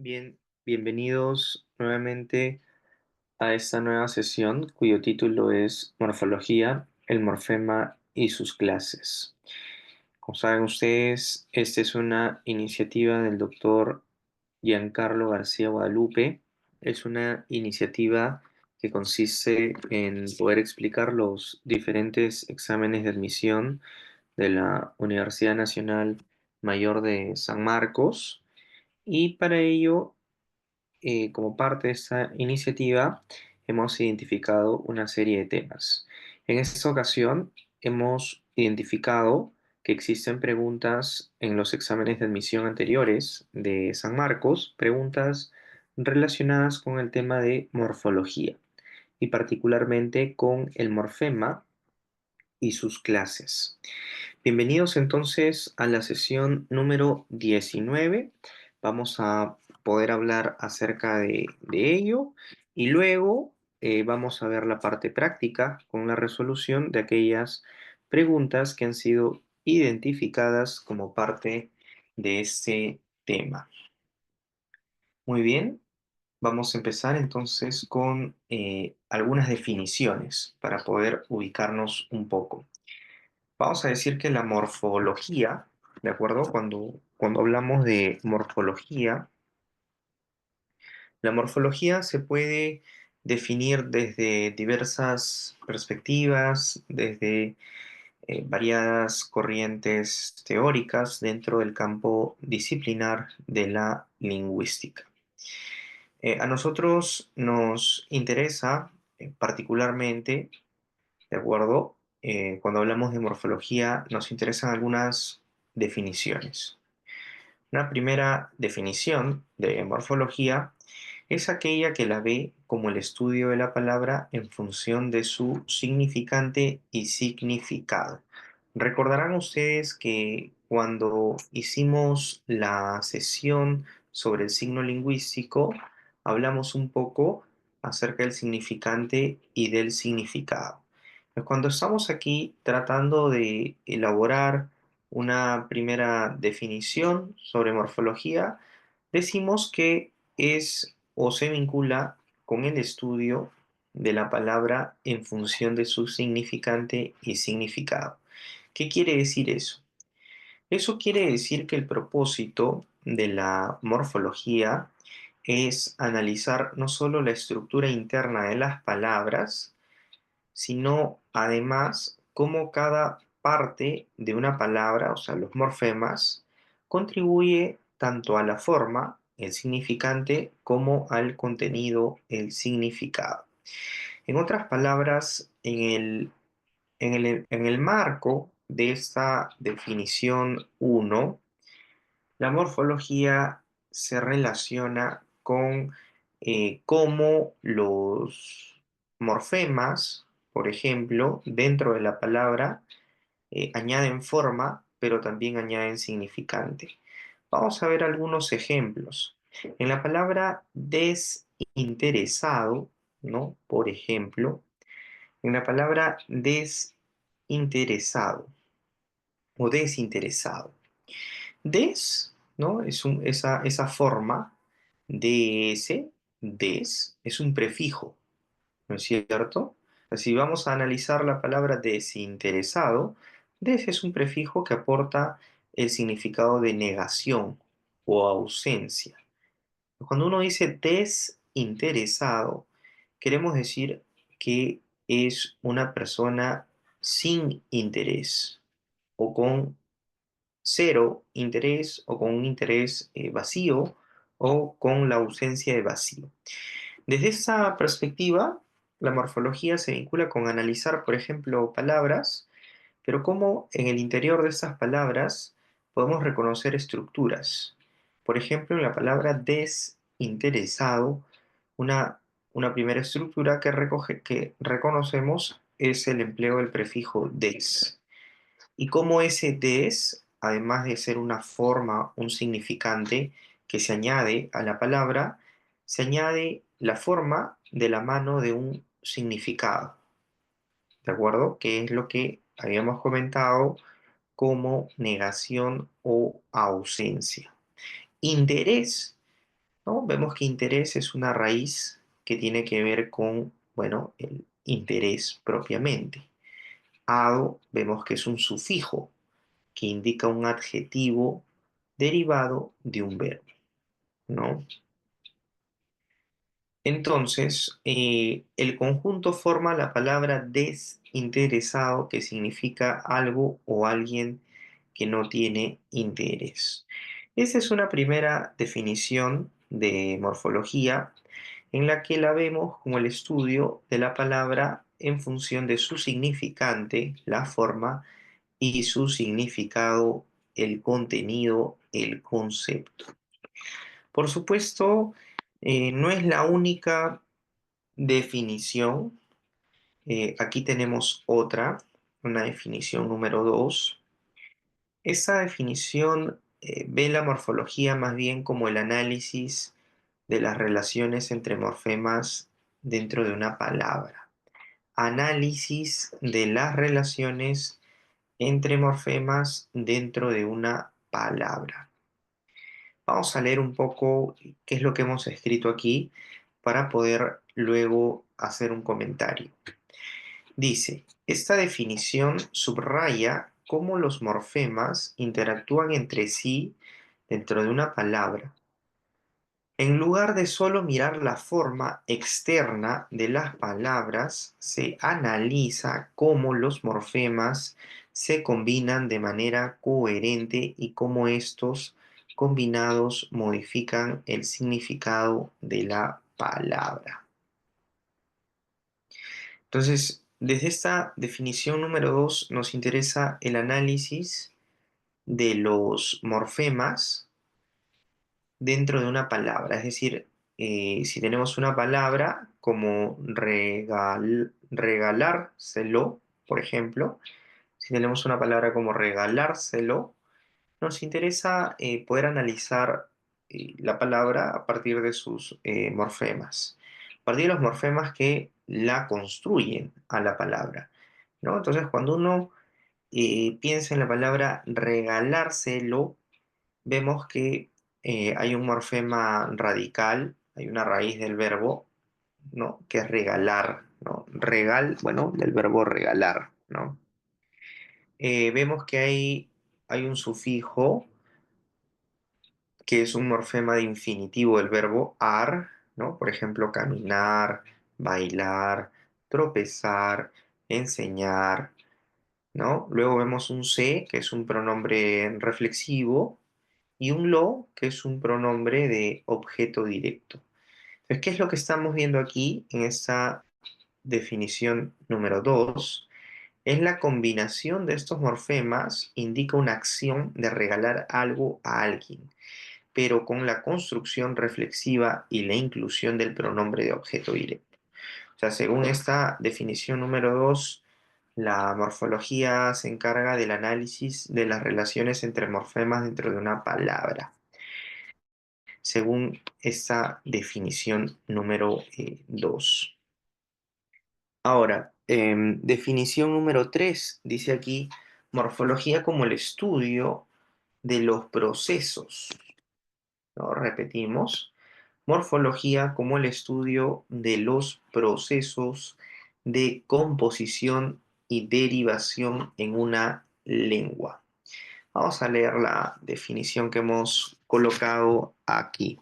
Bien, bienvenidos nuevamente a esta nueva sesión cuyo título es Morfología, el morfema y sus clases. Como saben ustedes, esta es una iniciativa del doctor Giancarlo García Guadalupe. Es una iniciativa que consiste en poder explicar los diferentes exámenes de admisión de la Universidad Nacional Mayor de San Marcos. Y para ello como parte de esta iniciativa, hemos identificado una serie de temas. En esta ocasión, hemos identificado que existen preguntas en los exámenes de admisión anteriores de San Marcos, preguntas relacionadas con el tema de morfología y particularmente con el morfema y sus clases. Bienvenidos entonces a la sesión número 19. Vamos a poder hablar acerca de ello y luego vamos a ver la parte práctica con la resolución de aquellas preguntas que han sido identificadas como parte de este tema. Muy bien, vamos a empezar entonces con algunas definiciones para poder ubicarnos un poco. Vamos a decir que la morfología, ¿de acuerdo? Cuando hablamos de morfología, la morfología se puede definir desde diversas perspectivas, desde variadas corrientes teóricas dentro del campo disciplinar de la lingüística. A nosotros nos interesa particularmente, ¿de acuerdo? Cuando hablamos de morfología, nos interesan algunas definiciones. Una primera definición de morfología es aquella que la ve como el estudio de la palabra en función de su significante y significado. Recordarán ustedes que cuando hicimos la sesión sobre el signo lingüístico, hablamos un poco acerca del significante y del significado. Pues cuando estamos aquí tratando de elaborar una primera definición sobre morfología, decimos que es o se vincula con el estudio de la palabra en función de su significante y significado. ¿Qué quiere decir eso? Eso quiere decir que el propósito de la morfología es analizar no solo la estructura interna de las palabras, sino además cómo cada parte de una palabra, o sea, los morfemas, contribuye tanto a la forma, el significante, como al contenido, el significado. En otras palabras, en el marco de esta definición uno, la morfología se relaciona con cómo los morfemas, por ejemplo, dentro de la palabra, añaden forma, pero también añaden significante. Vamos a ver algunos ejemplos. En la palabra desinteresado, ¿no? Por ejemplo, en la palabra desinteresado o desinteresado. Des, ¿no? Esa forma de des, es un prefijo, ¿no es cierto? Si vamos a analizar la palabra desinteresado, des es un prefijo que aporta el significado de negación o ausencia. Cuando uno dice desinteresado, queremos decir que es una persona sin interés o con cero interés o con un interés vacío o con la ausencia de vacío. Desde esa perspectiva, la morfología se vincula con analizar, por ejemplo, palabras, pero cómo en el interior de esas palabras podemos reconocer estructuras. Por ejemplo, en la palabra desinteresado, una, una primera estructura que reconocemos es el empleo del prefijo des. Y cómo ese des, además de ser una forma, un significante que se añade a la palabra, se añade la forma de la mano de un significado, ¿de acuerdo? Que es lo que habíamos comentado como negación o ausencia. Interés, ¿no? Vemos que interés es una raíz que tiene que ver con, bueno, el interés propiamente. Ado vemos que es un sufijo que indica un adjetivo derivado de un verbo, ¿no? Entonces, el conjunto forma la palabra desinteresado, que significa algo o alguien que no tiene interés. Esta es una primera definición de morfología en la que la vemos como el estudio de la palabra en función de su significante, la forma, y su significado, el contenido, el concepto. Por supuesto, no es la única definición. Aquí tenemos otra, una definición número 2. Esta definición ve la morfología más bien como el análisis de las relaciones entre morfemas dentro de una palabra. Análisis de las relaciones entre morfemas dentro de una palabra. Vamos a leer un poco qué es lo que hemos escrito aquí para poder luego hacer un comentario. Dice, esta definición subraya cómo los morfemas interactúan entre sí dentro de una palabra. En lugar de solo mirar la forma externa de las palabras, se analiza cómo los morfemas se combinan de manera coherente y cómo estos combinados modifican el significado de la palabra. Entonces, desde esta definición número 2 nos interesa el análisis de los morfemas dentro de una palabra. Es decir, si tenemos una palabra como regalárselo, por ejemplo, si tenemos una palabra como regalárselo, nos interesa poder analizar la palabra a partir de sus morfemas, a partir de los morfemas que la construyen a la palabra, ¿no? Entonces, cuando uno piensa en la palabra regalárselo, vemos que hay un morfema radical, hay una raíz del verbo, ¿no? Que es regalar, ¿no? Regal, bueno, del verbo regalar, ¿no? Vemos que hay un sufijo que es un morfema de infinitivo del verbo ar, ¿no? Por ejemplo, caminar, bailar, tropezar, enseñar, ¿no? Luego vemos un se, que es un pronombre reflexivo, y un lo, que es un pronombre de objeto directo. Entonces, ¿qué es lo que estamos viendo aquí en esta definición número 2? Es la combinación de estos morfemas indica una acción de regalar algo a alguien, pero con la construcción reflexiva y la inclusión del pronombre de objeto directo. O sea, según esta definición número 2, la morfología se encarga del análisis de las relaciones entre morfemas dentro de una palabra, según esta definición número 2. Ahora, definición número 3 dice aquí, morfología como el estudio de los procesos, ¿no? Repetimos, morfología como el estudio de los procesos de composición y derivación en una lengua. Vamos a leer la definición que hemos colocado aquí.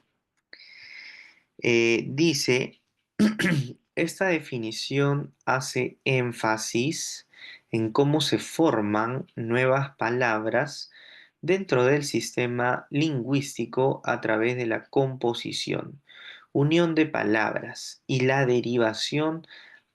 Dice, esta definición hace énfasis en cómo se forman nuevas palabras dentro del sistema lingüístico a través de la composición, unión de palabras y la derivación,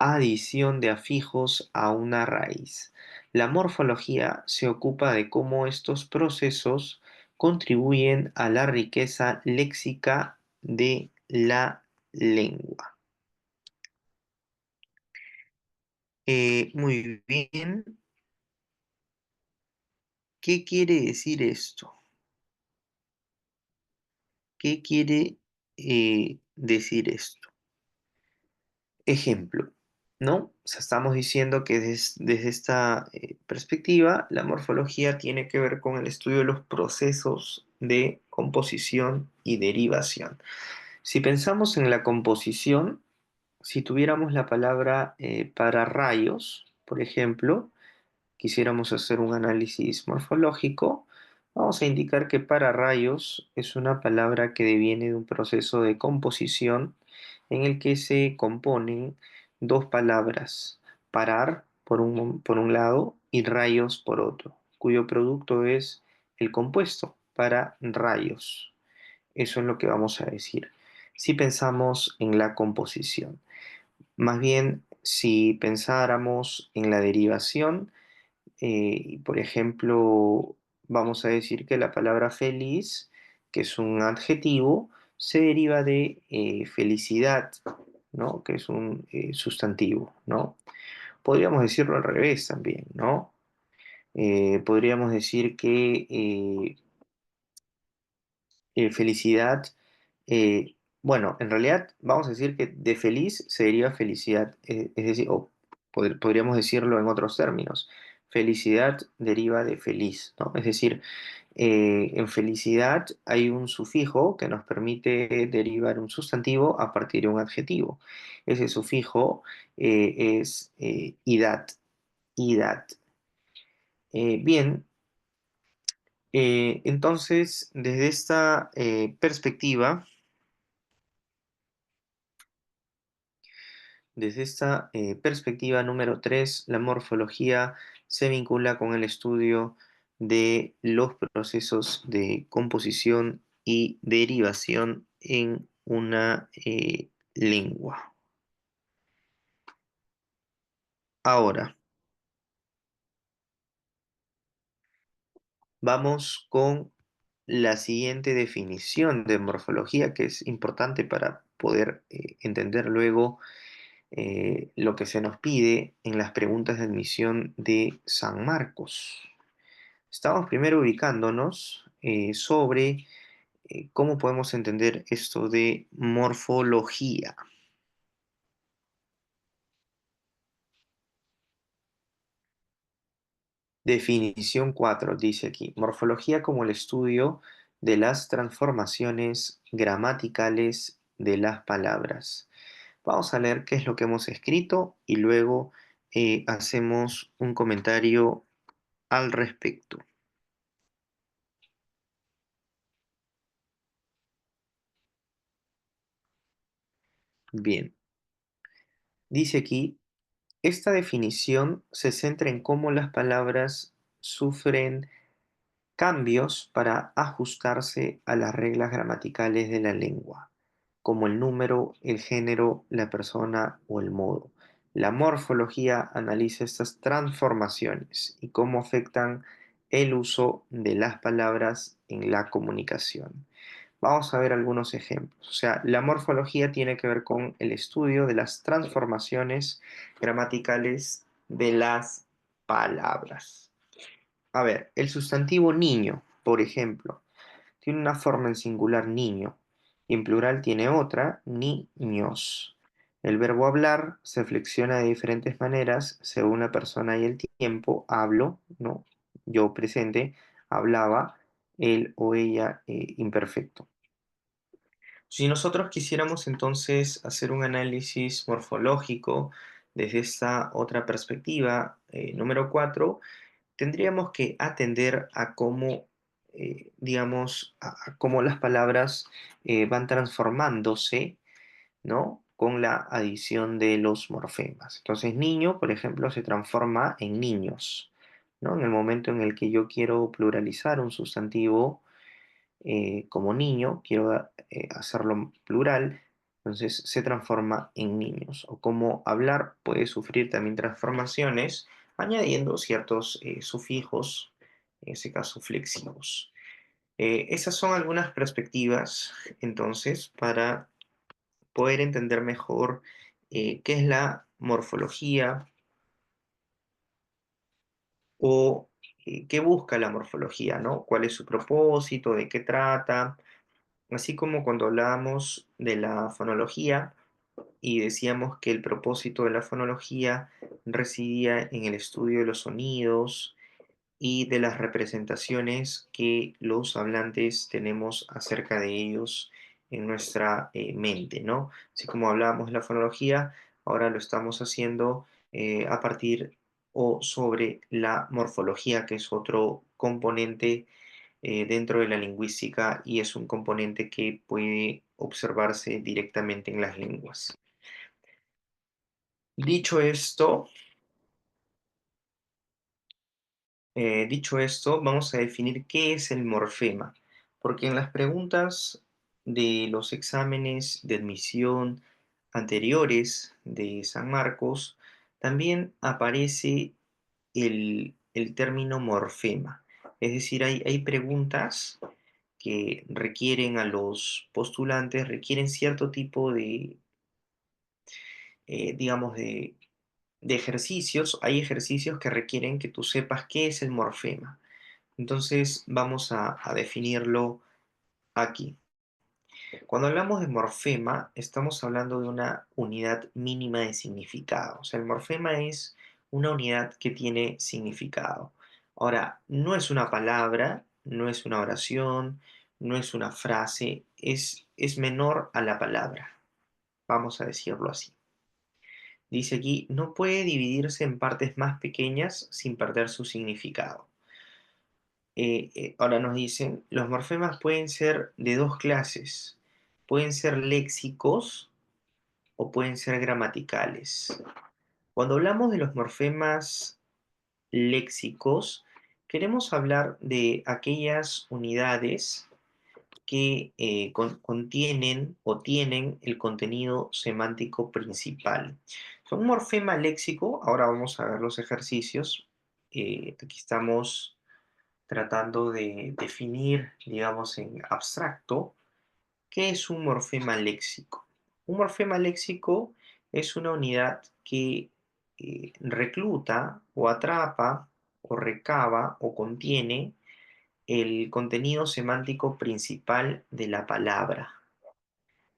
adición de afijos a una raíz. La morfología se ocupa de cómo estos procesos contribuyen a la riqueza léxica de la lengua. Muy bien. ¿Qué quiere decir esto? ¿Qué quiere decir esto? Ejemplo, ¿no? O sea, estamos diciendo que desde esta perspectiva, la morfología tiene que ver con el estudio de los procesos de composición y derivación. Si pensamos en la composición, si tuviéramos la palabra para rayos, por ejemplo, quisiéramos hacer un análisis morfológico, vamos a indicar que para rayos es una palabra que deviene de un proceso de composición en el que se componen dos palabras, parar por un lado y rayos por otro, cuyo producto es el compuesto para rayos. Eso es lo que vamos a decir si pensamos en la composición. Más bien, si pensáramos en la derivación, por ejemplo, vamos a decir que la palabra feliz, que es un adjetivo, se deriva de felicidad, ¿no? Que es un sustantivo, ¿no? Podríamos decirlo al revés también, ¿no? Podríamos decir que felicidad, bueno, en realidad vamos a decir que de feliz se deriva felicidad, es decir, o podríamos decirlo en otros términos, felicidad deriva de feliz, ¿no? Es decir, en felicidad hay un sufijo que nos permite derivar un sustantivo a partir de un adjetivo. Ese sufijo es idad, idad. Bien, entonces, desde esta perspectiva, desde esta perspectiva número 3, la morfología se vincula con el estudio de los procesos de composición y derivación en una lengua. Ahora, vamos con la siguiente definición de morfología que es importante para poder entender luego lo que se nos pide en las preguntas de admisión de San Marcos. Estamos primero ubicándonos sobre cómo podemos entender esto de morfología. Definición 4 dice aquí, morfología como el estudio de las transformaciones gramaticales de las palabras. Vamos a leer qué es lo que hemos escrito y luego hacemos un comentario al respecto. Bien, dice aquí, esta definición se centra en cómo las palabras sufren cambios para ajustarse a las reglas gramaticales de la lengua, como el número, el género, la persona o el modo. La morfología analiza estas transformaciones y cómo afectan el uso de las palabras en la comunicación. Vamos a ver algunos ejemplos. O sea, la morfología tiene que ver con el estudio de las transformaciones gramaticales de las palabras. A ver, el sustantivo niño, por ejemplo, tiene una forma en singular niño y en plural tiene otra, niños. El verbo hablar se flexiona de diferentes maneras según la persona y el tiempo. Hablo, ¿no? Yo presente, hablaba, él o ella imperfecto. Si nosotros quisiéramos entonces hacer un análisis morfológico desde esta otra perspectiva, número 4, tendríamos que atender a cómo, digamos, a cómo las palabras van transformándose, ¿no? Con la adición de los morfemas. Entonces, niño, por ejemplo, se transforma en niños, ¿no? En el momento en el que yo quiero pluralizar un sustantivo como niño, quiero hacerlo plural, entonces se transforma en niños. O como hablar puede sufrir también transformaciones añadiendo ciertos sufijos, en ese caso flexivos. Esas son algunas perspectivas, entonces, para poder entender mejor qué es la morfología o qué busca la morfología, ¿no? ¿Cuál es su propósito? ¿De qué trata? Así como cuando hablábamos de la fonología y decíamos que el propósito de la fonología residía en el estudio de los sonidos y de las representaciones que los hablantes tenemos acerca de ellos en nuestra mente, ¿no? Así como hablábamos de la fonología, ahora lo estamos haciendo a partir o sobre la morfología, que es otro componente dentro de la lingüística y es un componente que puede observarse directamente en las lenguas. Dicho esto, vamos a definir qué es el morfema, porque en las preguntas de los exámenes de admisión anteriores de San Marcos también aparece el término morfema. Es decir, hay preguntas que requieren a los postulantes, requieren cierto tipo de, digamos, de ejercicios. Hay ejercicios que requieren que tú sepas qué es el morfema. Entonces vamos a definirlo aquí. Cuando hablamos de morfema, estamos hablando de una unidad mínima de significado. O sea, el morfema es una unidad que tiene significado. Ahora, no es una palabra, no es una oración, no es una frase, es menor a la palabra. Vamos a decirlo así. Dice aquí, no puede dividirse en partes más pequeñas sin perder su significado. Ahora nos dicen, los morfemas pueden ser de dos clases. Pueden ser léxicos o pueden ser gramaticales. Cuando hablamos de los morfemas léxicos, queremos hablar de aquellas unidades que contienen o tienen el contenido semántico principal. Un morfema léxico, ahora vamos a ver los ejercicios. Aquí estamos tratando de definir, digamos, en abstracto, qué es un morfema léxico. Un morfema léxico es una unidad que recluta o atrapa o recaba o contiene el contenido semántico principal de la palabra.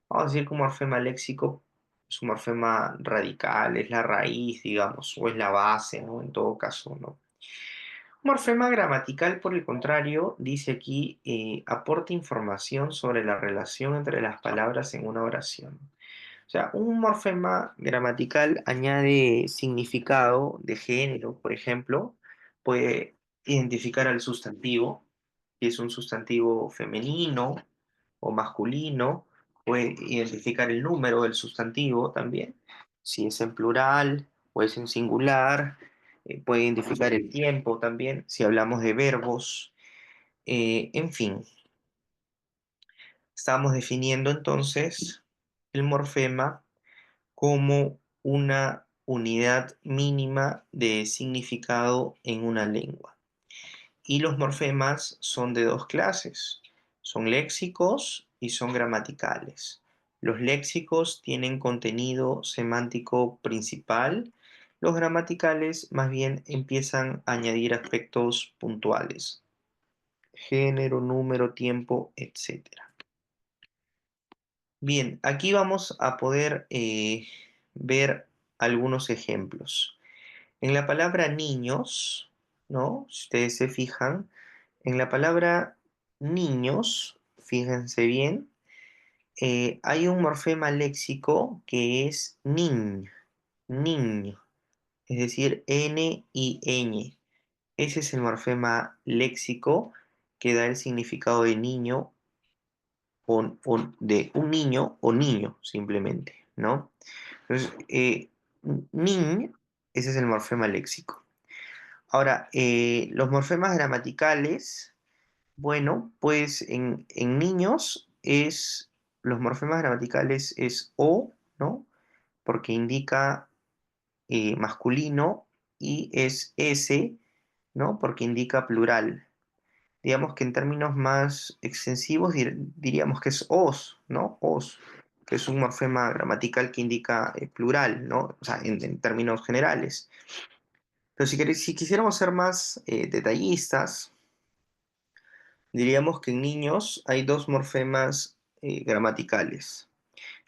Vamos a decir que un morfema léxico es un morfema radical, es la raíz, digamos, o es la base, ¿no? En todo caso, ¿no? Un morfema gramatical, por el contrario, dice aquí, aporta información sobre la relación entre las palabras en una oración. O sea, un morfema gramatical añade significado de género, por ejemplo, puede identificar al sustantivo, si es un sustantivo femenino o masculino, puede identificar el número del sustantivo también, si es en plural o es en singular, puede identificar el tiempo también, si hablamos de verbos, en fin, estamos definiendo entonces el morfema como una unidad mínima de significado en una lengua. Y los morfemas son de dos clases, son léxicos y son gramaticales. Los léxicos tienen contenido semántico principal, los gramaticales más bien empiezan a añadir aspectos puntuales, género, número, tiempo, etcétera. Bien, aquí vamos a poder ver algunos ejemplos. En la palabra niños, ¿no? Si ustedes se fijan, en la palabra niños, fíjense bien, hay un morfema léxico que es nin, niño, es decir, n y ñ. Ese es el morfema léxico que da el significado de niño o de un niño o niño, simplemente, ¿no? Entonces, nin, ese es el morfema léxico. Ahora, los morfemas gramaticales, bueno, pues en niños los morfemas gramaticales es o, ¿no? Porque indica masculino y es s, ¿no? Porque indica plural. Digamos que en términos más extensivos diríamos que es os, ¿no? Os, que es un morfema gramatical que indica plural, ¿no? O sea, en términos generales. Pero si quisiéramos ser más detallistas, diríamos que en niños hay dos morfemas gramaticales.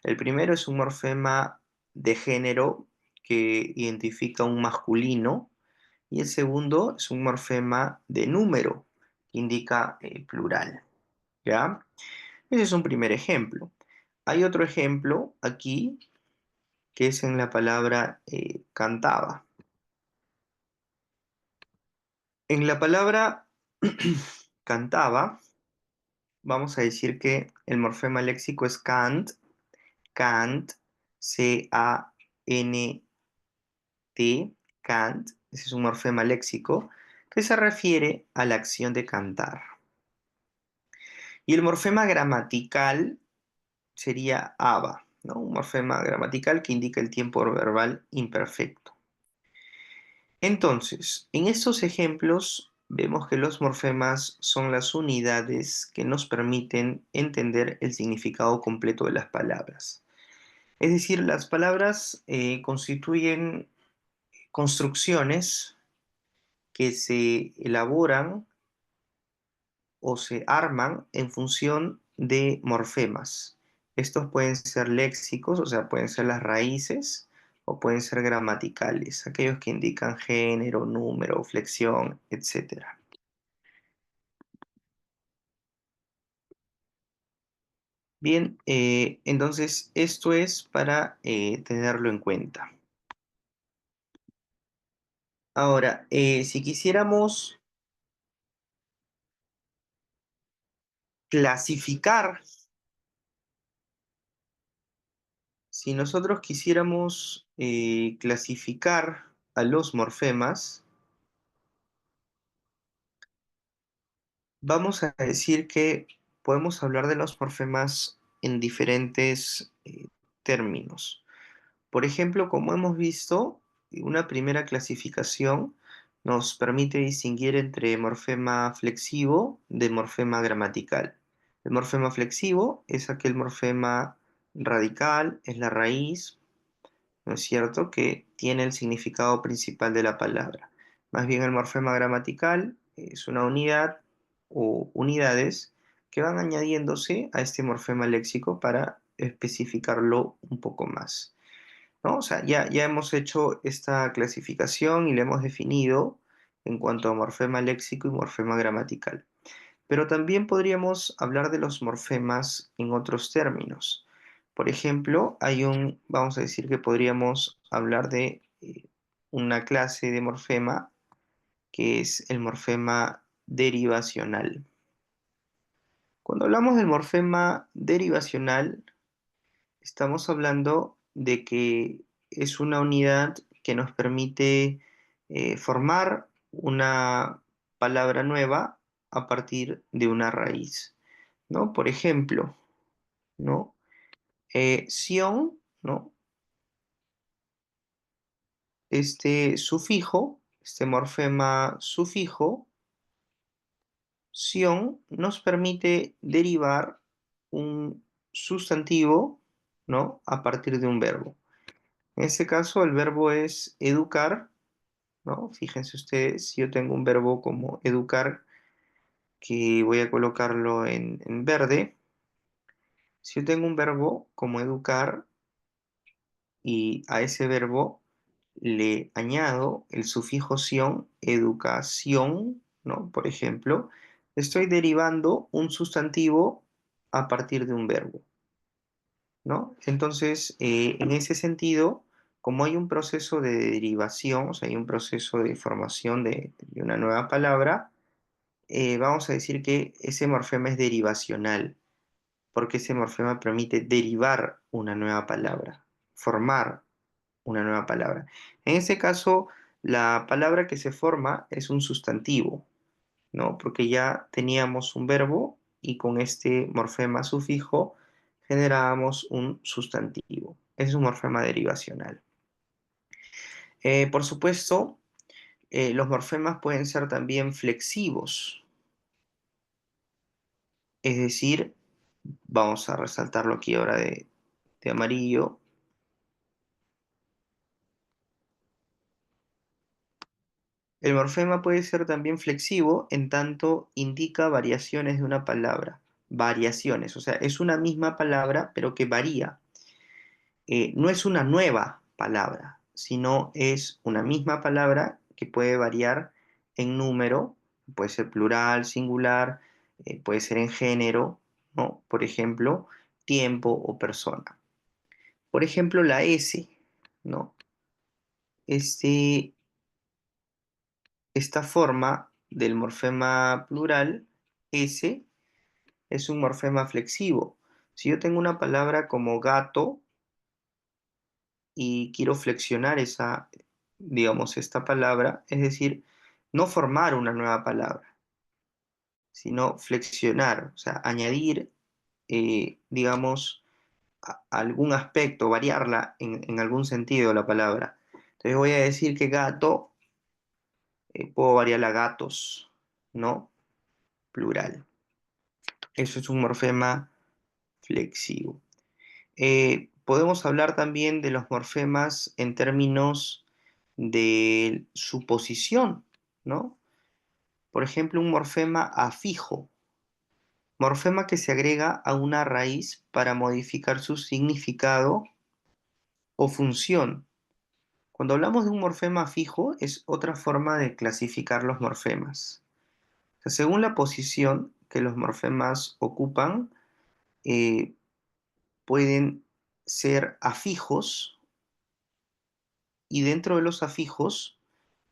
El primero es un morfema de género que identifica un masculino y el segundo es un morfema de número que indica plural. ¿Ya? Ese es un primer ejemplo. hay otro ejemplo aquí que es en la palabra cantaba. En la palabra cantaba, vamos a decir que el morfema léxico es cant, cant, C-A-N-T, cant, ese es un morfema léxico que se refiere a la acción de cantar. Y el morfema gramatical sería aba, ¿no? Un morfema gramatical que indica el tiempo verbal imperfecto. Entonces, en estos ejemplos vemos que los morfemas son las unidades que nos permiten entender el significado completo de las palabras. Es decir, las palabras constituyen construcciones que se elaboran o se arman en función de morfemas. Estos pueden ser léxicos, o sea, pueden ser las raíces, o pueden ser gramaticales, aquellos que indican género, número, flexión, etc. Bien, entonces esto es para tenerlo en cuenta. Ahora, si quisiéramos clasificar, si nosotros quisiéramos clasificar a los morfemas, vamos a decir que podemos hablar de los morfemas en diferentes términos. Por ejemplo, como hemos visto, una primera clasificación nos permite distinguir entre morfema flexivo de morfema gramatical. El morfema flexivo es aquel morfema radical, es la raíz, ¿no es cierto?, que tiene el significado principal de la palabra. Más bien el morfema gramatical es una unidad o unidades que van añadiéndose a este morfema léxico para especificarlo un poco más, ¿no? O sea, ya hemos hecho esta clasificación y la hemos definido en cuanto a morfema léxico y morfema gramatical. Pero también podríamos hablar de los morfemas en otros términos. Por ejemplo, vamos a decir que podríamos hablar de una clase de morfema que es el morfema derivacional. Cuando hablamos del morfema derivacional, estamos hablando de que es una unidad que nos permite formar una palabra nueva a partir de una raíz, ¿no? Por ejemplo, ¿no? Sion, ¿no? Este sufijo, este morfema sufijo, sion, nos permite derivar un sustantivo, ¿no? A partir de un verbo. En este caso, el verbo es educar, ¿no? Fíjense ustedes, si yo tengo un verbo como educar, que voy a colocarlo en verde. Si yo tengo un verbo como educar y a ese verbo le añado el sufijo ción, educación, ¿no? Por ejemplo, estoy derivando un sustantivo a partir de un verbo, ¿no? Entonces, en ese sentido, como hay un proceso de derivación, o sea, hay un proceso de formación de una nueva palabra, vamos a decir que ese morfema es derivacional, porque ese morfema permite derivar una nueva palabra, formar una nueva palabra. En este caso, la palabra que se forma es un sustantivo, ¿no? Porque ya teníamos un verbo y con este morfema sufijo generábamos un sustantivo. Es un morfema derivacional. Por supuesto, los morfemas pueden ser también flexivos, es decir, vamos a resaltarlo aquí ahora de amarillo. El morfema puede ser también flexivo en tanto indica variaciones de una palabra. Variaciones, o sea, es una misma palabra pero que varía. No es una nueva palabra, sino es una misma palabra que puede variar en número, puede ser plural, singular, puede ser en género, ¿no? Por ejemplo, tiempo o persona. Por ejemplo, la S, ¿no? Este, esta forma del morfema plural, S, es un morfema flexivo. Si yo tengo una palabra como gato y quiero flexionar esa, digamos, esta palabra, es decir, no formar una nueva palabra, sino flexionar, o sea, añadir, digamos, algún aspecto, variarla en algún sentido la palabra. Entonces voy a decir que gato, puedo variarla a gatos, ¿no? Plural. Eso es un morfema flexivo. Podemos hablar también de los morfemas en términos de su posición, ¿no? Por ejemplo, un morfema afijo, morfema que se agrega a una raíz para modificar su significado o función. Cuando hablamos de un morfema fijo, es otra forma de clasificar los morfemas. O sea, según la posición que los morfemas ocupan, eh, pueden ser afijos, y dentro de los afijos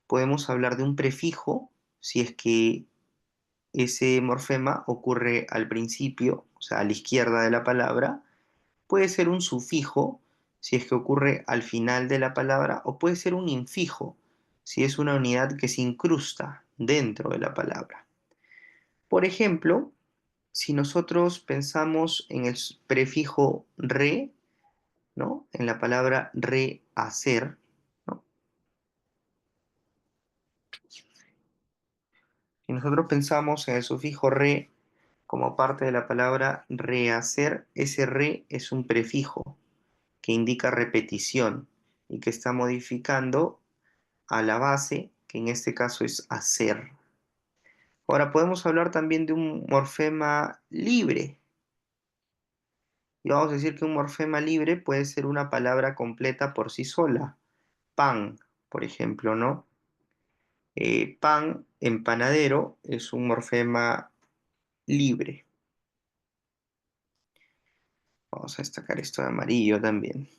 podemos hablar de un prefijo si es que ese morfema ocurre al principio, o sea, a la izquierda de la palabra. Puede ser un sufijo si es que ocurre al final de la palabra, o puede ser un infijo si es una unidad que se incrusta dentro de la palabra. Por ejemplo, si nosotros pensamos en el prefijo re, ¿no? En la palabra rehacer, ¿no? Si nosotros pensamos en el sufijo re como parte de la palabra rehacer, ese re es un prefijo que indica repetición y que está modificando a la base, que en este caso es hacer. Ahora podemos hablar también de un morfema libre. Y vamos a decir que un morfema libre puede ser una palabra completa por sí sola. Pan, por ejemplo, ¿no? Pan, empanadero, es un morfema libre. Vamos a destacar esto de amarillo también.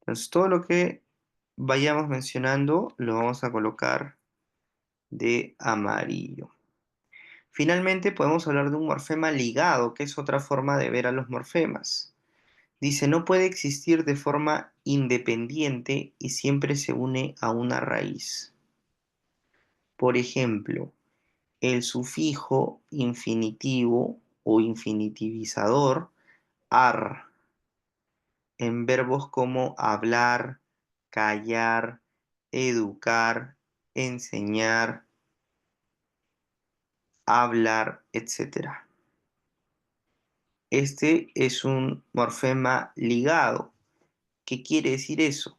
Entonces, todo lo que vayamos mencionando lo vamos a colocar de amarillo. Finalmente, podemos hablar de un morfema ligado, que es otra forma de ver a los morfemas. Dice, no puede existir de forma independiente y siempre se une a una raíz. Por ejemplo, el sufijo infinitivo o infinitivizador ar en verbos como hablar, callar, educar, enseñar, hablar, etcétera. Este es un morfema ligado. ¿Qué quiere decir eso?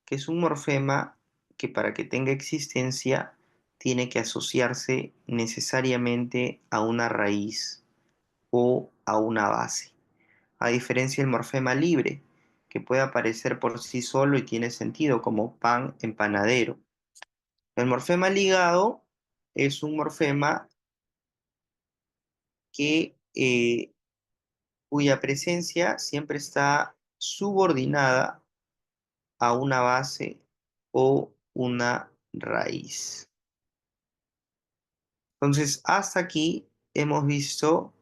Que es un morfema que para que tenga existencia tiene que asociarse necesariamente a una raíz o a una base. A diferencia del morfema libre, que puede aparecer por sí solo y tiene sentido como pan, empanadero. El morfema ligado es un morfema que cuya presencia siempre está subordinada a una base o una raíz. Entonces, hasta aquí hemos visto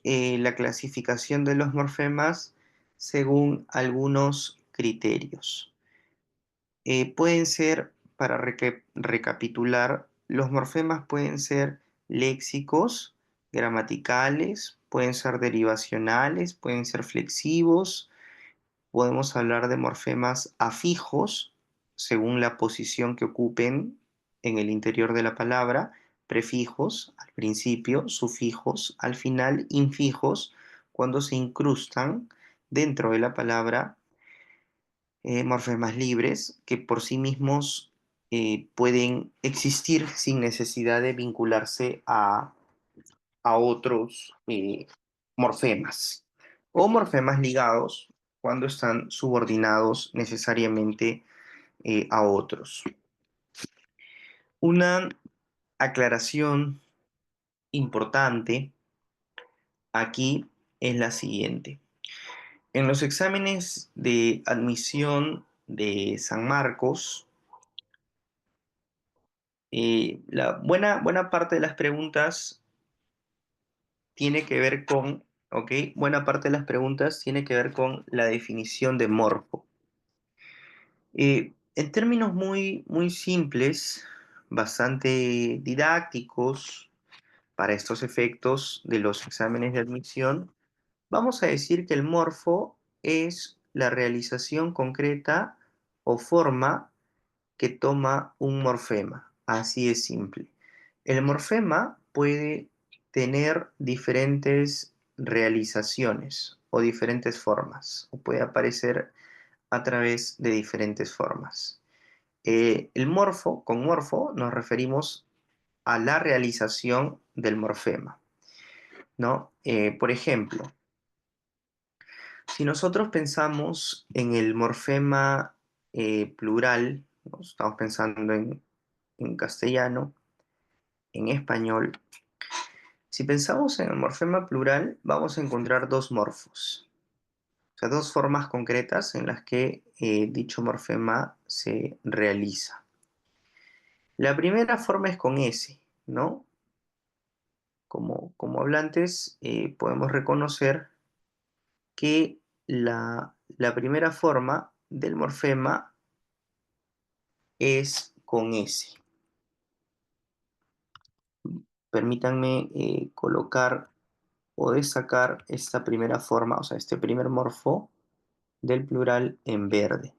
la clasificación de los morfemas según algunos criterios. Pueden ser, para recapitular, los morfemas pueden ser léxicos, gramaticales, pueden ser derivacionales, pueden ser flexivos. Podemos hablar de morfemas afijos, según la posición que ocupen en el interior de la palabra, prefijos al principio, sufijos al final, infijos cuando se incrustan dentro de la palabra, morfemas libres que por sí mismos pueden existir sin necesidad de vincularse a otros morfemas, o morfemas ligados cuando están subordinados necesariamente a otros. Una aclaración importante aquí es la siguiente. En los exámenes de admisión de San Marcos, la buena parte de las preguntas tiene que ver con, ¿ok? Buena parte de las preguntas tiene que ver con la definición de morfo. En términos muy simples, bastante didácticos para estos efectos de los exámenes de admisión, vamos a decir que el morfo es la realización concreta o forma que toma un morfema. Así es simple. El morfema puede tener diferentes realizaciones o diferentes formas, o puede aparecer a través de diferentes formas. Con morfo nos referimos a la realización del morfema, ¿no? Por ejemplo, si nosotros pensamos en el morfema plural, ¿no? Estamos pensando en castellano, en español. Si pensamos en el morfema plural, vamos a encontrar dos morfos, o sea, dos formas concretas en las que dicho morfema se realiza. La primera forma es con S, ¿no? Como hablantes podemos reconocer que la primera forma del morfema es con S. Permítanme colocar o destacar esta primera forma, o sea, este primer morfo del plural en verde.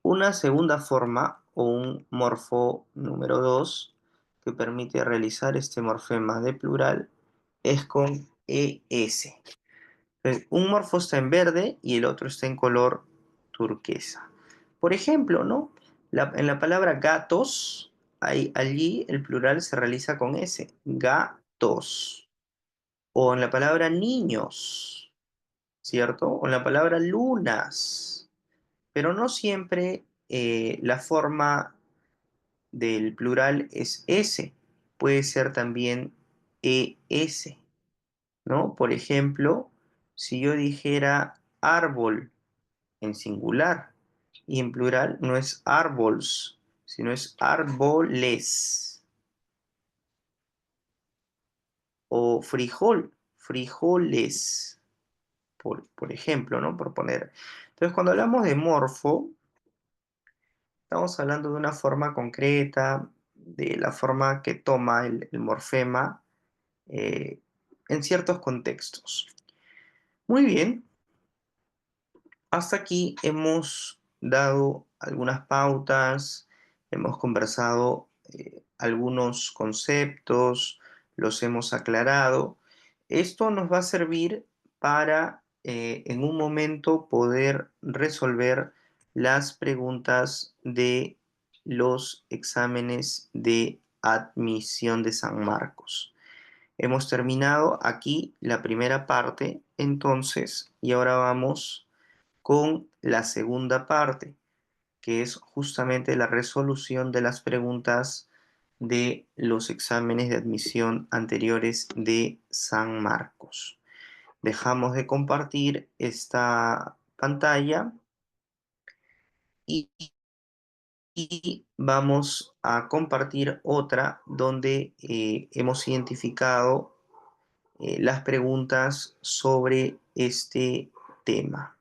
Una segunda forma o un morfo número 2 que permite realizar este morfema de plural es con ES. Un morfo está en verde y el otro está en color turquesa. Por ejemplo, ¿no? En la palabra gatos, allí el plural se realiza con S, gatos. O en la palabra niños, ¿cierto? O en la palabra lunas. Pero no siempre la forma del plural es S. Puede ser también ES, ¿no? Por ejemplo, si yo dijera árbol en singular y en plural no es árboles, sino es árboles. O frijol, frijoles, por ejemplo, ¿no? Por poner. Entonces, cuando hablamos de morfo, estamos hablando de una forma concreta, de la forma que toma el morfema eh, en ciertos contextos. Muy bien, hasta aquí hemos dado algunas pautas, hemos conversado algunos conceptos, los hemos aclarado. Esto nos va a servir para en un momento poder resolver las preguntas de los exámenes de admisión de San Marcos. Hemos terminado aquí la primera parte, entonces, y ahora vamos con la segunda parte, que es justamente la resolución de las preguntas de los exámenes de admisión anteriores de San Marcos. Dejamos de compartir esta pantalla y, y vamos a compartir otra donde hemos identificado las preguntas sobre este tema.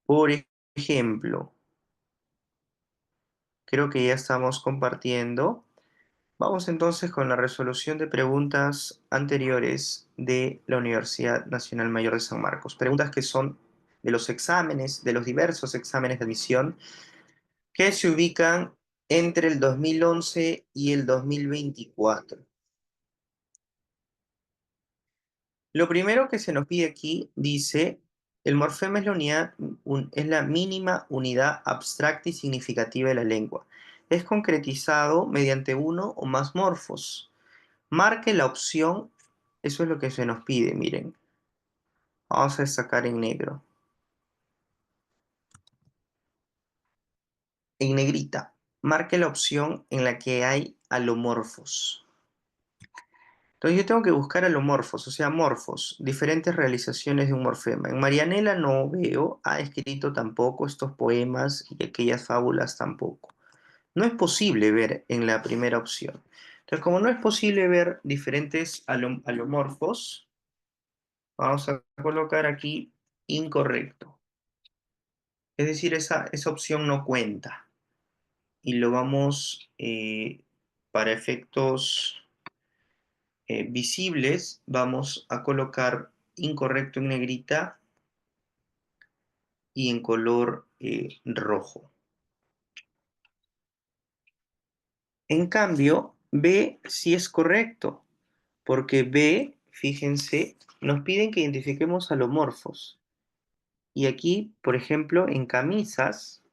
Por ejemplo, creo que ya estamos compartiendo. Vamos entonces con la resolución de preguntas anteriores de la Universidad Nacional Mayor de San Marcos. Preguntas que son de los exámenes, de los diversos exámenes de admisión que se ubican entre el 2011 y el 2024. Lo primero que se nos pide aquí dice, el morfema es es la mínima unidad abstracta y significativa de la lengua. Es concretizado mediante uno o más morfos. Marque la opción, eso es lo que se nos pide, miren. Vamos a destacar en negro. en negrita, marque la opción en la que hay alomorfos. Entonces yo tengo que buscar alomorfos, o sea, morfos, diferentes realizaciones de un morfema. En Marianela no veo, ha escrito tampoco estos poemas y aquellas fábulas tampoco. No es posible ver en la primera opción. Entonces, como no es posible ver diferentes alomorfos, vamos a colocar aquí incorrecto. Es decir, esa opción no cuenta. Y lo vamos, para efectos visibles, vamos a colocar incorrecto en negrita y en color rojo. En cambio, B sí es correcto, porque B, fíjense, nos piden que identifiquemos alomorfos. Y aquí, por ejemplo, en camisas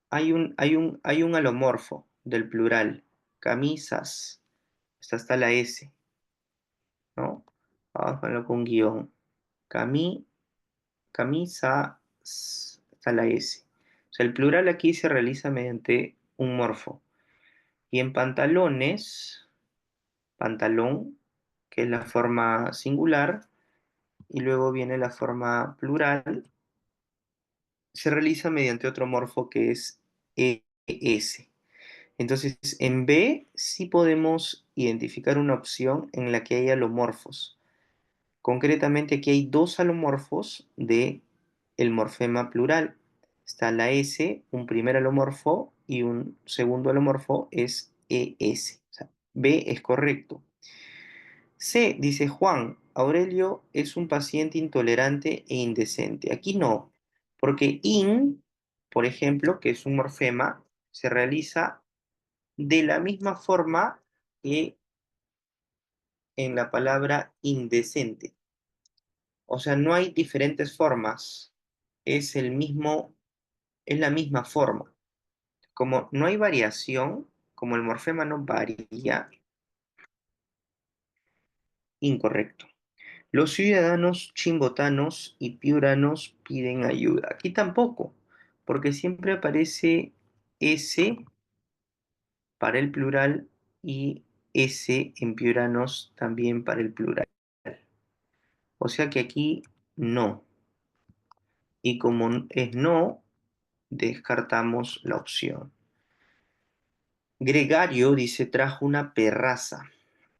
hay un alomorfo del plural. Camisas. Está la S, ¿no? Vamos a ponerlo con un guión. Cami, camisa, está la S. O sea, el plural aquí se realiza mediante un morfo. Y en pantalones, pantalón, que es la forma singular, y luego viene la forma plural, se realiza mediante otro morfo que es ES. Entonces, en B sí podemos identificar una opción en la que hay alomorfos. Concretamente, aquí hay dos alomorfos de el morfema plural. Está la S, un primer alomorfo, y un segundo alomorfo es ES. O sea, B es correcto. C, dice Juan, Aurelio es un paciente intolerante e indecente. Aquí no, porque in, por ejemplo, que es un morfema, se realiza de la misma forma que en la palabra indecente. O sea, no hay diferentes formas, es es la misma forma. Como no hay variación, como el morfema no varía, incorrecto. Los ciudadanos chimbotanos y piuranos piden ayuda. Aquí tampoco, porque siempre aparece S para el plural y S en piuranos también para el plural. O sea que aquí no. Y como es no, descartamos la opción. Gregario dice trajo una perraza.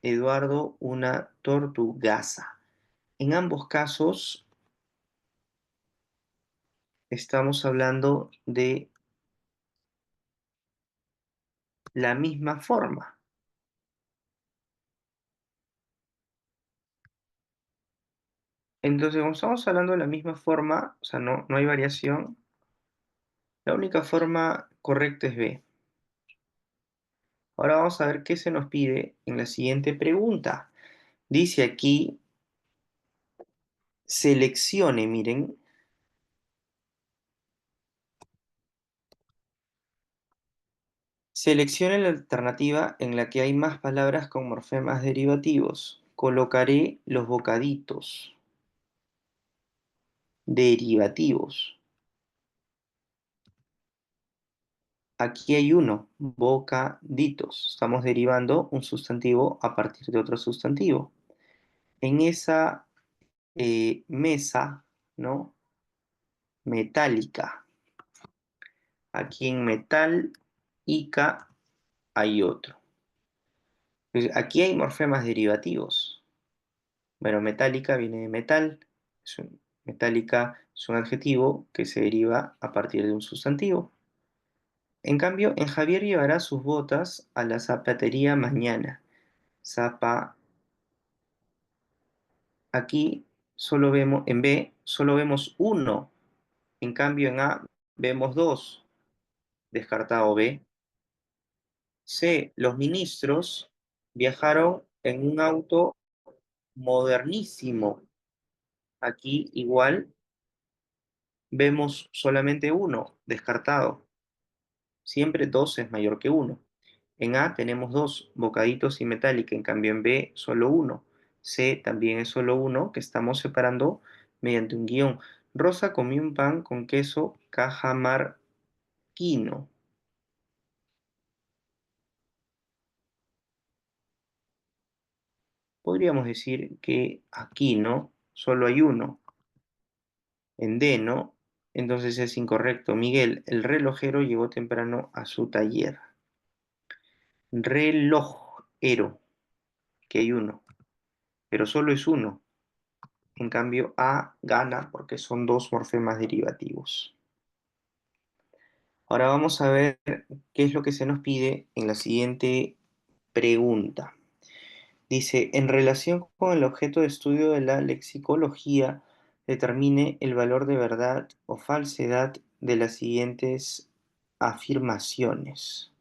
Eduardo una tortugaza. En ambos casos estamos hablando de la misma forma. Entonces, como estamos hablando de la misma forma, o sea, no hay variación, la única forma correcta es B. Ahora vamos a ver qué se nos pide en la siguiente pregunta. Dice aquí, seleccione, miren, seleccione la alternativa en la que hay más palabras con morfemas derivativos. Colocaré los bocaditos derivativos. Aquí hay uno, bocaditos. Estamos derivando un sustantivo a partir de otro sustantivo. En esa mesa, ¿no? Metálica. Aquí en metálica hay otro. Entonces, aquí hay morfemas derivativos. Bueno, metálica viene de metal. Metálica es un adjetivo que se deriva a partir de un sustantivo. En cambio, en Javier llevará sus botas a la zapatería mañana. Zapa. Aquí solo vemos, en B, solo vemos uno. En cambio, en A vemos dos. Descartado B. C. Los ministros viajaron en un auto modernísimo. Aquí igual vemos solamente uno, descartado. Siempre dos es mayor que uno. En A tenemos dos, bocaditos y metálica, en cambio en B solo uno. C también es solo uno, que estamos separando mediante un guión. Rosa comió un pan con queso cajamarquino. podríamos decir que aquí, ¿no? Solo hay uno. En D, ¿no? Entonces es incorrecto. Miguel, el relojero llegó temprano a su taller. Relojero, que hay uno, pero solo es uno. En cambio, A gana porque son dos morfemas derivativos. Ahora vamos a ver qué es lo que se nos pide en la siguiente pregunta. Dice, en relación con el objeto de estudio de la lexicología, determine el valor de verdad o falsedad de las siguientes afirmaciones.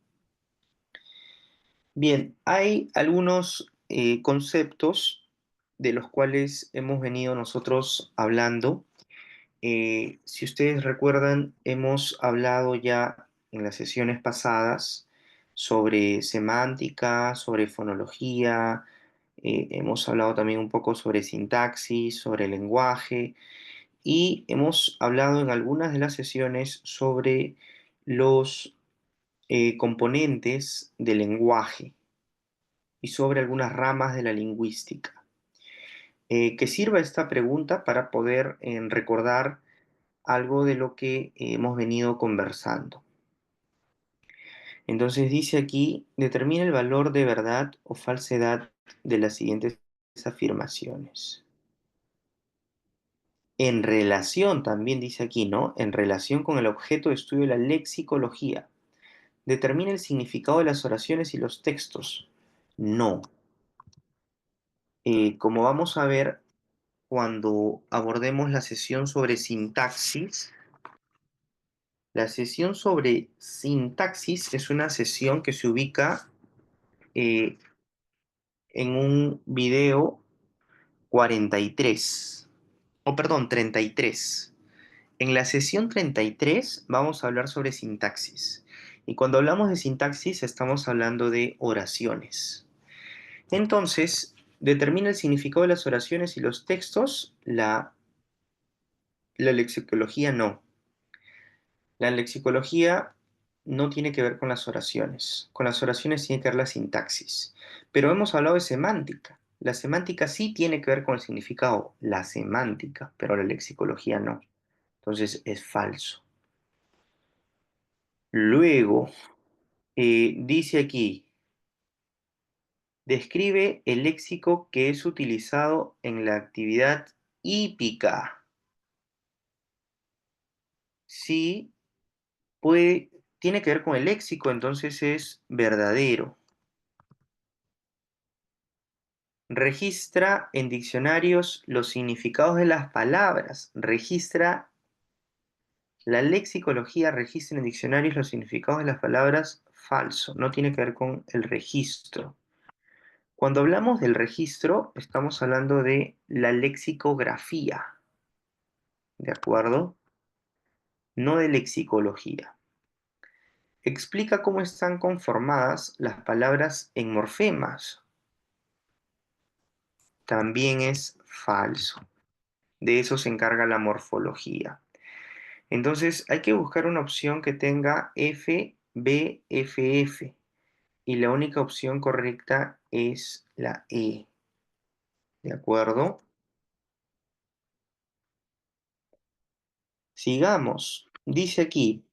Bien, hay algunos conceptos de los cuales hemos venido nosotros hablando. Si ustedes recuerdan, hemos hablado ya en las sesiones pasadas sobre semántica, sobre fonología, hemos hablado también un poco sobre sintaxis, sobre lenguaje y hemos hablado en algunas de las sesiones sobre los componentes del lenguaje y sobre algunas ramas de la lingüística. Que sirva esta pregunta para poder recordar algo de lo que hemos venido conversando. Entonces dice aquí, determina el valor de verdad o falsedad de las siguientes afirmaciones. En relación, también dice aquí, ¿no? En relación con el objeto de estudio de la lexicología. Determina el significado de las oraciones y los textos. No. Como vamos a ver cuando abordemos la sesión sobre sintaxis, la sesión sobre sintaxis es una sesión que se ubica eh, en un video 43, o perdón, 33. En la sesión 33 vamos a hablar sobre sintaxis. Y cuando hablamos de sintaxis estamos hablando de oraciones. Entonces, determina el significado de las oraciones y los textos, la lexicología no. La lexicología no tiene que ver con las oraciones. Con las oraciones tiene que ver la sintaxis. Pero hemos hablado de semántica. La semántica sí tiene que ver con el significado, la semántica, pero la lexicología no. Entonces es falso. Luego, dice aquí, describe el léxico que es utilizado en la actividad hípica. Sí, tiene que ver con el léxico, entonces es verdadero. Registra en diccionarios los significados de las palabras. La lexicología registra en diccionarios los significados de las palabras. Falso, no tiene que ver con el registro. Cuando hablamos del registro, estamos hablando de la lexicografía, ¿de acuerdo? No de lexicología. Explica cómo están conformadas las palabras en morfemas. También es falso. De eso se encarga la morfología. Entonces hay que buscar una opción que tenga F, B, F, F. Y la única opción correcta es la E. ¿De acuerdo? Sigamos. Dice aquí,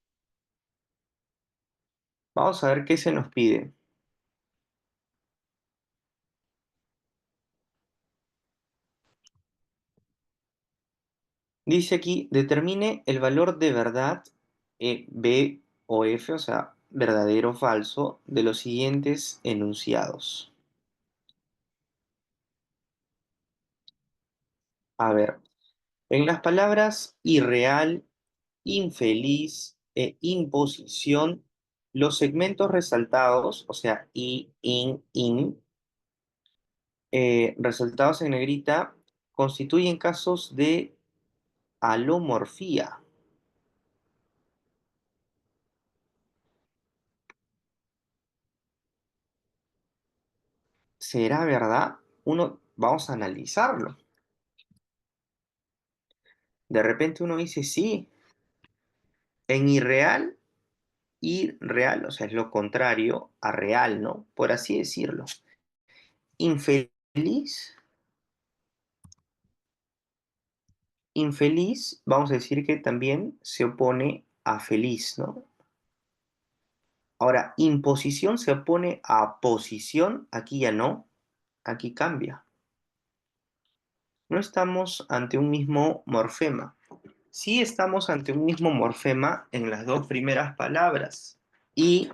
vamos a ver qué se nos pide. Dice aquí, determine el valor de verdad, B o F, o sea, verdadero o falso, de los siguientes enunciados. A ver, en las palabras irreal, infeliz e imposición, los segmentos resaltados, o sea, I, in, resaltados en negrita, constituyen casos de alomorfía. ¿Será verdad? Vamos a analizarlo. De repente uno dice, sí, en irreal, o sea, es lo contrario a real, ¿no? Por así decirlo. Infeliz Infeliz, infeliz, vamos a decir que también se opone a feliz, ¿no? Ahora, imposición se opone a posición, aquí ya no, aquí cambia. No estamos ante un mismo morfema. Sí estamos ante un mismo morfema en las dos primeras palabras, y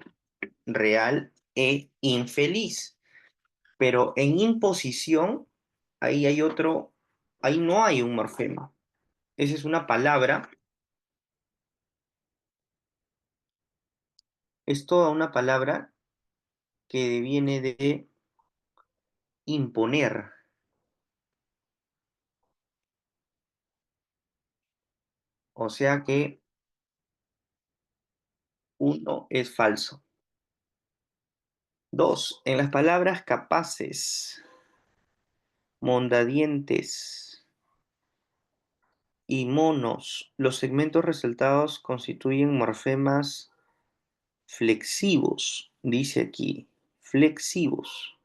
real e infeliz. Pero en imposición, ahí hay otro, ahí no hay un morfema. Esa es una palabra, es toda una palabra que viene de imponer, o sea que uno es falso. Dos, en las palabras capaces, mondadientes y monos, los segmentos resaltados constituyen morfemas flexivos, dice aquí, flexivos.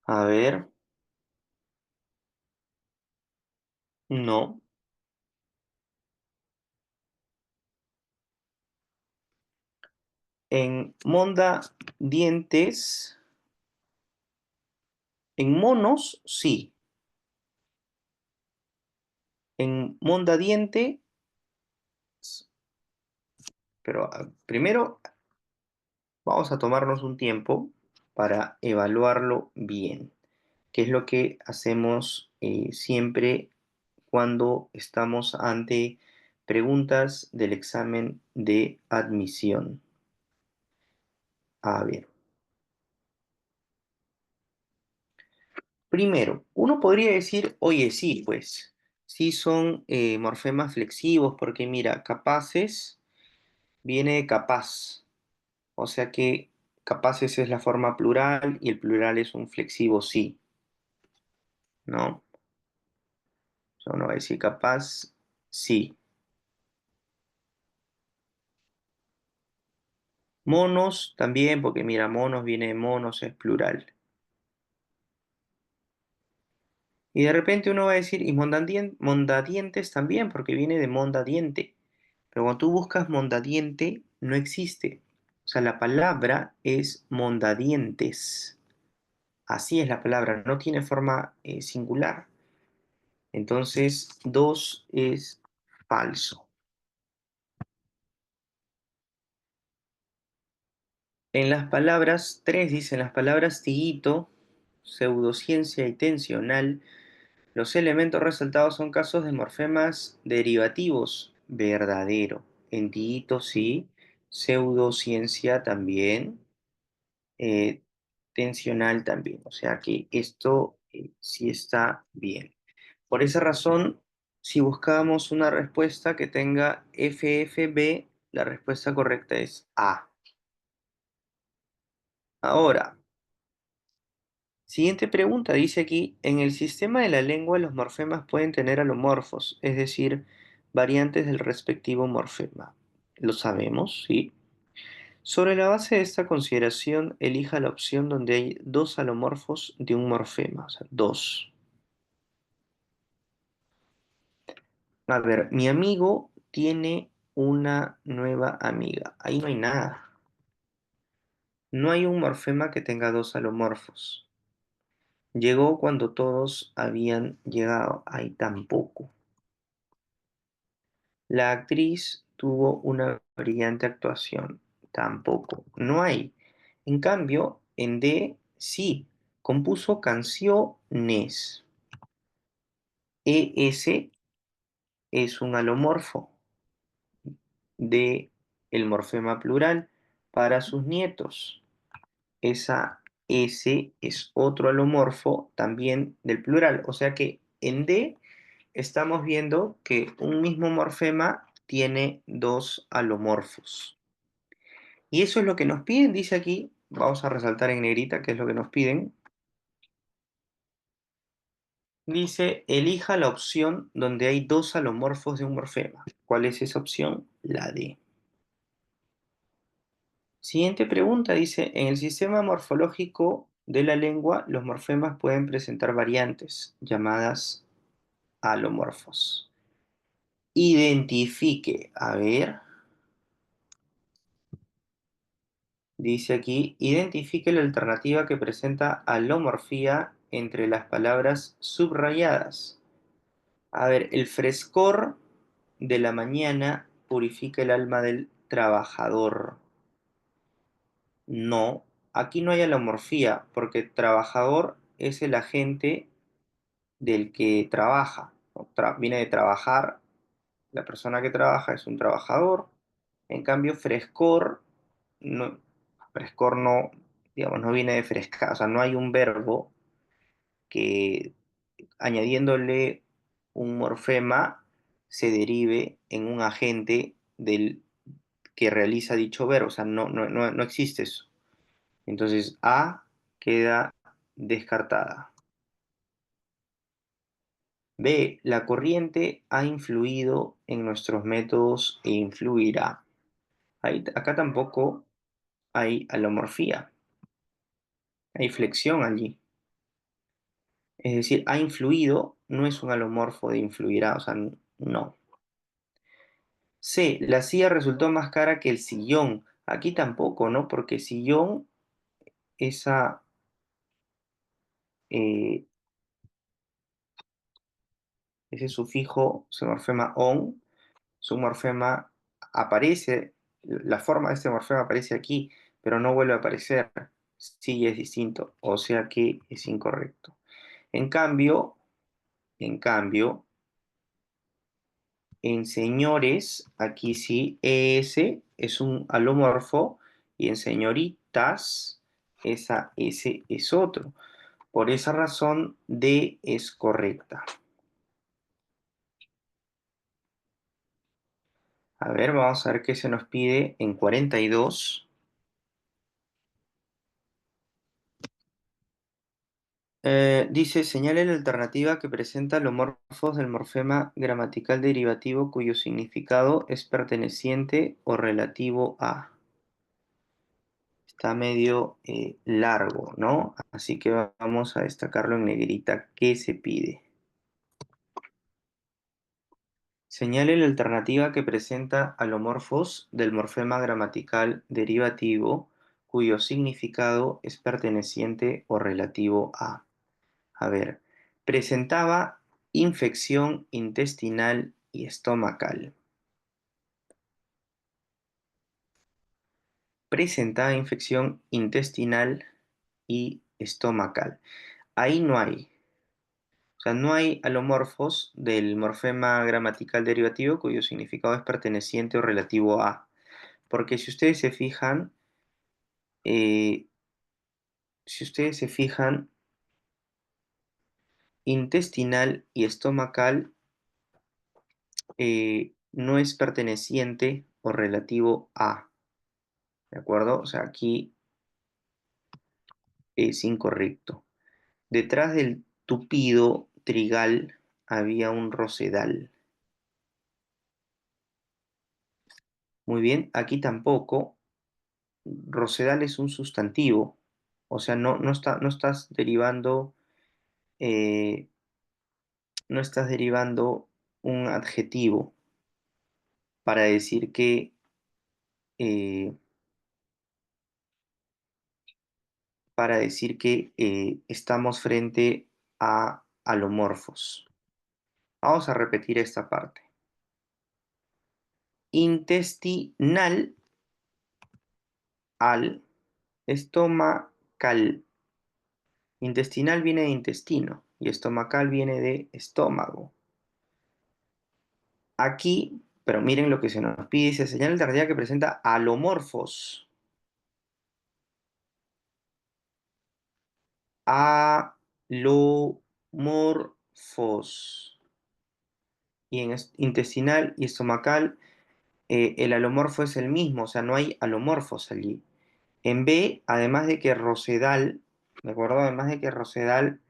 A ver, no. En monda dientes, en monos, sí. En monda diente, pero primero vamos a tomarnos un tiempo para evaluarlo bien, que es lo que hacemos siempre cuando estamos ante preguntas del examen de admisión. A ver, primero, uno podría decir, oye, sí, pues, sí son morfemas flexivos, porque mira, capaces viene de capaz, o sea que capaces es la forma plural y el plural es un flexivo sí, ¿no? O sea, uno va a decir capaz, sí. Monos también, porque mira, monos viene de monos, es plural. Y de repente uno va a decir, y mondadientes también, porque viene de mondadiente. Pero cuando tú buscas mondadiente, no existe. O sea, la palabra es mondadientes. Así es la palabra, no tiene forma singular. Entonces, 2 es falso. En las palabras, 3 dicen las palabras tiguito, pseudociencia y tensional. Los elementos resaltados son casos de morfemas derivativos. Verdadero. En tiguito sí, pseudociencia también, eh, tensional también. O sea que esto sí está bien. Por esa razón, si buscábamos una respuesta que tenga FFB, la respuesta correcta es A. Ahora, siguiente pregunta, dice aquí, en el sistema de la lengua los morfemas pueden tener alomorfos, es decir, variantes del respectivo morfema. Lo sabemos, ¿sí? Sobre la base de esta consideración, elija la opción donde hay dos alomorfos de un morfema, o sea, dos. A ver, mi amigo tiene una nueva amiga. Ahí no hay nada. No hay un morfema que tenga dos alomorfos. Llegó cuando todos habían llegado. Ahí tampoco. La actriz tuvo una brillante actuación. Tampoco. No hay. En cambio, en D sí. Compuso canciones. ES es un alomorfo de el morfema plural para sus nietos. Esa S es otro alomorfo también del plural. O sea que en D estamos viendo que un mismo morfema tiene dos alomorfos. Y eso es lo que nos piden, dice aquí. Vamos a resaltar en negrita qué es lo que nos piden. Dice, elija la opción donde hay dos alomorfos de un morfema. ¿Cuál es esa opción? La D. Siguiente pregunta dice, en el sistema morfológico de la lengua, los morfemas pueden presentar variantes llamadas alomorfos. Identifique, a ver, dice aquí, identifique la alternativa que presenta alomorfía entre las palabras subrayadas. A ver, el frescor de la mañana purifica el alma del trabajador. No, aquí no hay alomorfía, porque trabajador es el agente del que trabaja, ¿no? Viene de trabajar, la persona que trabaja es un trabajador. En cambio, no, frescor no, digamos, no viene de fresca, o sea, no hay un verbo que añadiéndole un morfema se derive en un agente del que realiza dicho verbo, o sea, no existe eso. Entonces, A queda descartada. B. La corriente ha influido en nuestros métodos e influirá. Acá tampoco hay alomorfía, hay flexión allí. Es decir, ha influido no es un alomorfo de influirá, o sea, no. C. La silla resultó más cara que el sillón. Aquí tampoco, ¿no? Porque sillón, esa, eh, ese sufijo se morfema on, su morfema aparece, la forma de este morfema aparece aquí, pero no vuelve a aparecer. Sí es distinto, o sea que es incorrecto. En cambio, en cambio, en señores, aquí sí, ES es un alomorfo y en señoritas, esa S es otro. Por esa razón, D es correcta. A ver, vamos a ver qué se nos pide en 42. Dice, señale la alternativa que presenta los morfos del morfema gramatical derivativo cuyo significado es perteneciente o relativo a. Está medio largo, ¿no? Así que vamos a destacarlo en negrita. ¿Qué se pide? Señale la alternativa que presenta alomorfos del morfema gramatical derivativo cuyo significado es perteneciente o relativo a. A ver, presentaba infección intestinal y estomacal. Presentaba infección intestinal y estomacal. Ahí no hay. O sea, no hay alomorfos del morfema gramatical derivativo cuyo significado es perteneciente o relativo a. Porque eh, si ustedes se fijan, intestinal y estomacal no es perteneciente o relativo a. ¿De acuerdo? O sea, aquí es incorrecto. Detrás del tupido trigal había un rosedal. Muy bien, aquí tampoco. Rosedal es un sustantivo. O sea, no estás derivando, eh, no estás derivando un adjetivo para decir eh, que estamos frente a alomorfos. Vamos a repetir esta parte. Intestinal al estomacal. Intestinal viene de intestino y estomacal viene de estómago. Aquí, pero miren lo que se nos pide, dice señal alternativa que presenta alomorfos. Alomorfos. Y en intestinal y estomacal el alomorfo es el mismo, o sea, no hay alomorfos allí. En B, además de que Rosedal, ¿de acuerdo? Además de que Rosedal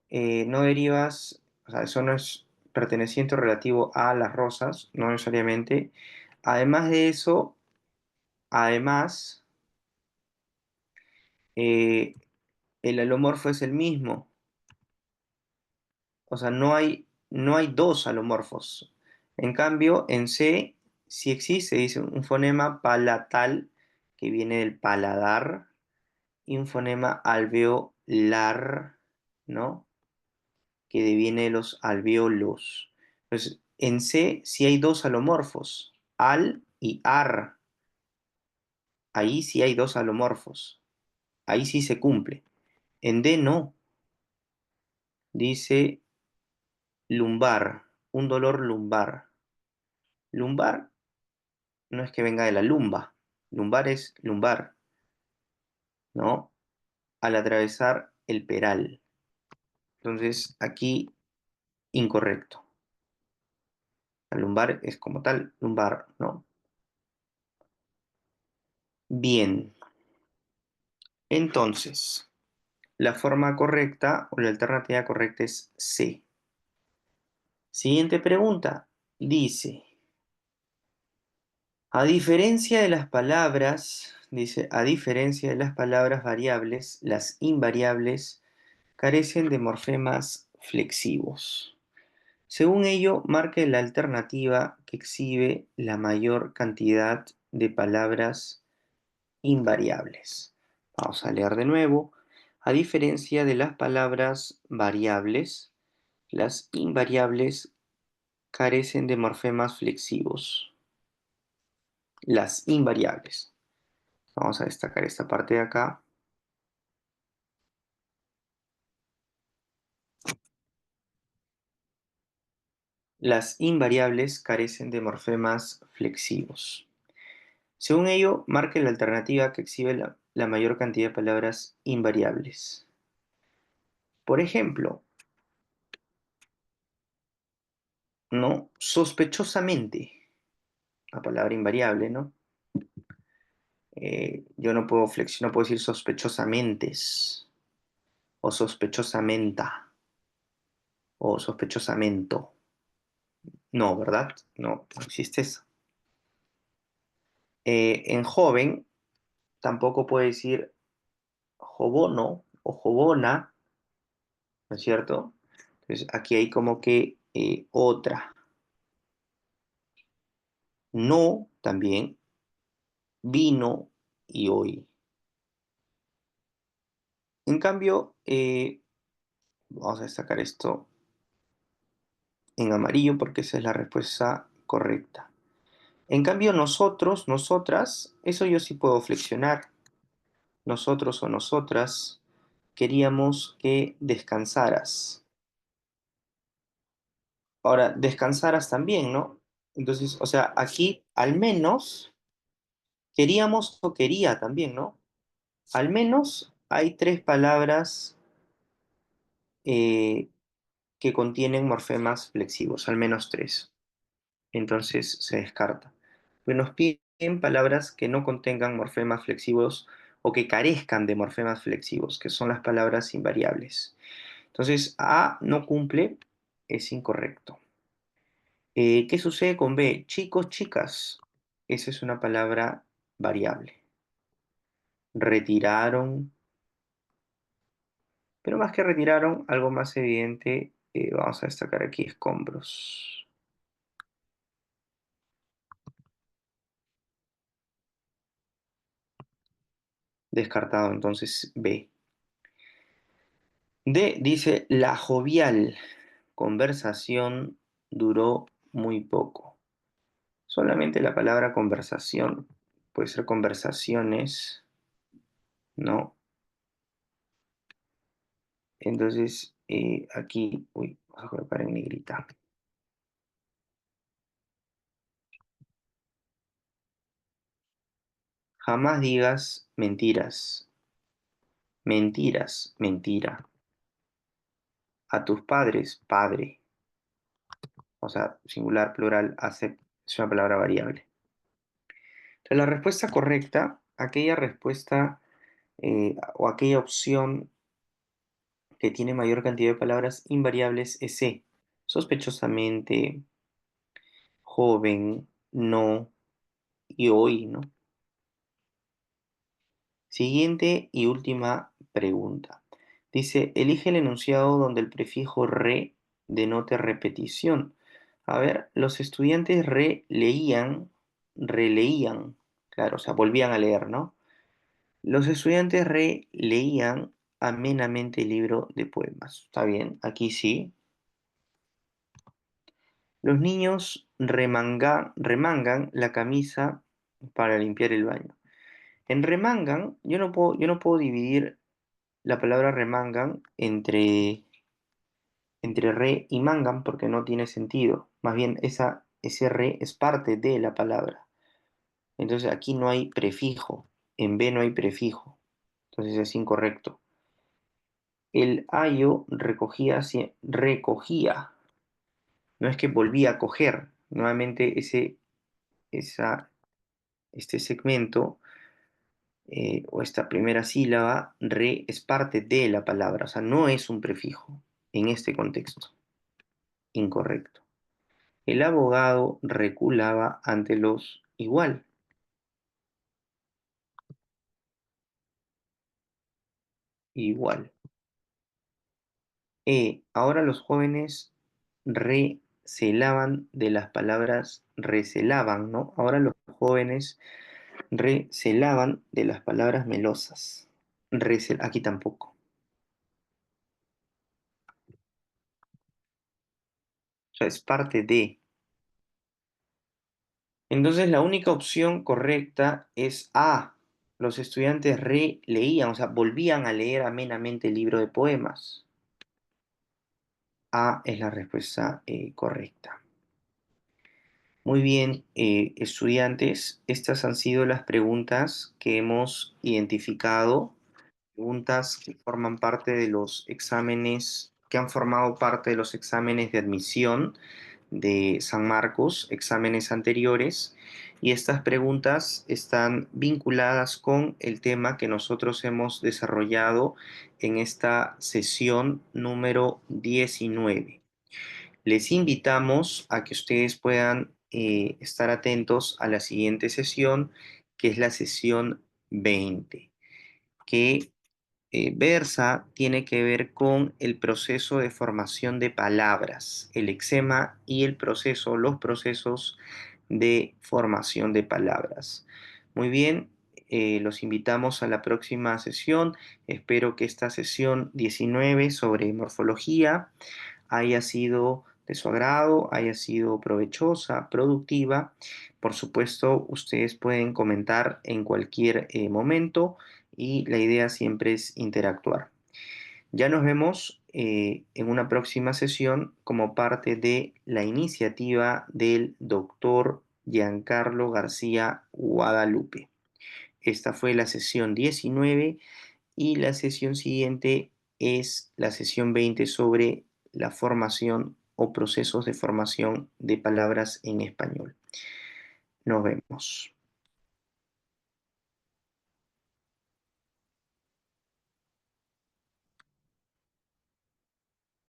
no derivas, o sea, eso no es perteneciente o relativo a las rosas, no necesariamente. Además de eso, además, Eh, el alomorfo es el mismo. O sea, no hay dos alomorfos. En cambio, en C sí existe, dice un fonema palatal que viene del paladar y un fonema alveolar, ¿no? Que deviene de los alveolos. Entonces, en C sí hay dos alomorfos, al y ar. Ahí sí hay dos alomorfos. Ahí sí se cumple. En D no. Dice lumbar, un dolor lumbar. Lumbar no es que venga de la lumba. Lumbar es lumbar, ¿no? Al atravesar el peral. Entonces, aquí incorrecto. La lumbar es como tal, lumbar, ¿no? Bien. Entonces, la forma correcta o la alternativa correcta es C. Siguiente pregunta. Dice, a diferencia de las palabras, dice, a diferencia de las palabras variables, las invariables carecen de morfemas flexivos. Según ello, marque la alternativa que exhibe la mayor cantidad de palabras invariables. Vamos a leer de nuevo. A diferencia de las palabras variables, las invariables carecen de morfemas flexivos. Las invariables. Vamos a destacar esta parte de acá. Las invariables carecen de morfemas flexivos. Según ello, marque la alternativa que exhibe la mayor cantidad de palabras invariables. Por ejemplo, ¿no? Sospechosamente, la palabra invariable, ¿no? Yo no puedo decir sospechosamente o sospechosamente o sospechosamente. No, ¿verdad? No, no existe eso. En joven tampoco puede decir jovono o jovona, ¿no es cierto? Entonces aquí hay como que otra. No también, vino y hoy. En cambio, vamos a destacar esto en amarillo porque esa es la respuesta correcta. En cambio, nosotros, nosotras, eso yo sí puedo flexionar. Nosotros o nosotras queríamos que descansaras. Ahora, descansaras también, ¿no? Entonces, o sea, aquí al menos queríamos o quería también, ¿no? Al menos hay tres palabras eh, que contienen morfemas flexivos, al menos tres. Entonces se descarta. Pues nos piden palabras que no contengan morfemas flexivos o que carezcan de morfemas flexivos, que son las palabras invariables. Entonces A no cumple, es incorrecto. ¿Qué sucede con B? Chicos, chicas. Esa es una palabra variable. Retiraron, pero más que retiraron, algo más evidente, vamos a destacar aquí escombros. Descartado entonces B. D dice, la jovial conversación duró muy poco. Solamente la palabra conversación puede ser conversaciones, ¿no? Entonces, aquí, uy, vamos a colocar en negrita. Jamás digas mentiras, mentiras, mentira. A tus padres, padre. O sea, singular, plural, es una palabra variable. Entonces, la respuesta correcta, aquella respuesta o aquella opción que tiene mayor cantidad de palabras invariables es C. Sospechosamente, joven, no y hoy, ¿no? Siguiente y última pregunta. Dice, elige el enunciado donde el prefijo re denote repetición. A ver, los estudiantes releían, releían, claro, o sea, volvían a leer, ¿no? Los estudiantes releían amenamente el libro de poemas. ¿Está bien? Aquí sí. Los niños remangan la camisa para limpiar el baño. En remangan, yo no puedo dividir la palabra remangan entre re y mangan porque no tiene sentido. Más bien, ese re es parte de la palabra. Entonces aquí no hay prefijo. En B no hay prefijo. Entonces es incorrecto. El ayo recogía, recogía. No es que volvía a coger. Nuevamente esa, este segmento o esta primera sílaba, re, es parte de la palabra. O sea, no es un prefijo en este contexto. Incorrecto. El abogado reculaba ante los igual. Igual. Ahora los jóvenes recelaban de las palabras recelaban, ¿no? Ahora los jóvenes recelaban de las palabras melosas. Aquí tampoco. O sea, es parte de. Entonces la única opción correcta es A. Los estudiantes releían, o sea, volvían a leer amenamente el libro de poemas. A es la respuesta correcta. Muy bien, estudiantes, estas han sido las preguntas que hemos identificado, preguntas que forman parte de los exámenes, que han formado parte de los exámenes de admisión de San Marcos, exámenes anteriores, y estas preguntas están vinculadas con el tema que nosotros hemos desarrollado en esta sesión número 19. Les invitamos a que ustedes puedan estar atentos a la siguiente sesión, que es la sesión 20, que tiene que ver con el proceso de formación de palabras, el lexema y los procesos de formación de palabras. Muy bien, los invitamos a la próxima sesión. Espero que esta sesión 19 sobre morfología haya sido de su agrado, haya sido provechosa, productiva. Por supuesto, ustedes pueden comentar en cualquier momento y la idea siempre es interactuar. Ya nos vemos en una próxima sesión como parte de la iniciativa del doctor Giancarlo García Guadalupe. Esta fue la sesión 19 y la sesión siguiente es la sesión 20 sobre la formación o procesos de formación de palabras en español. Nos vemos.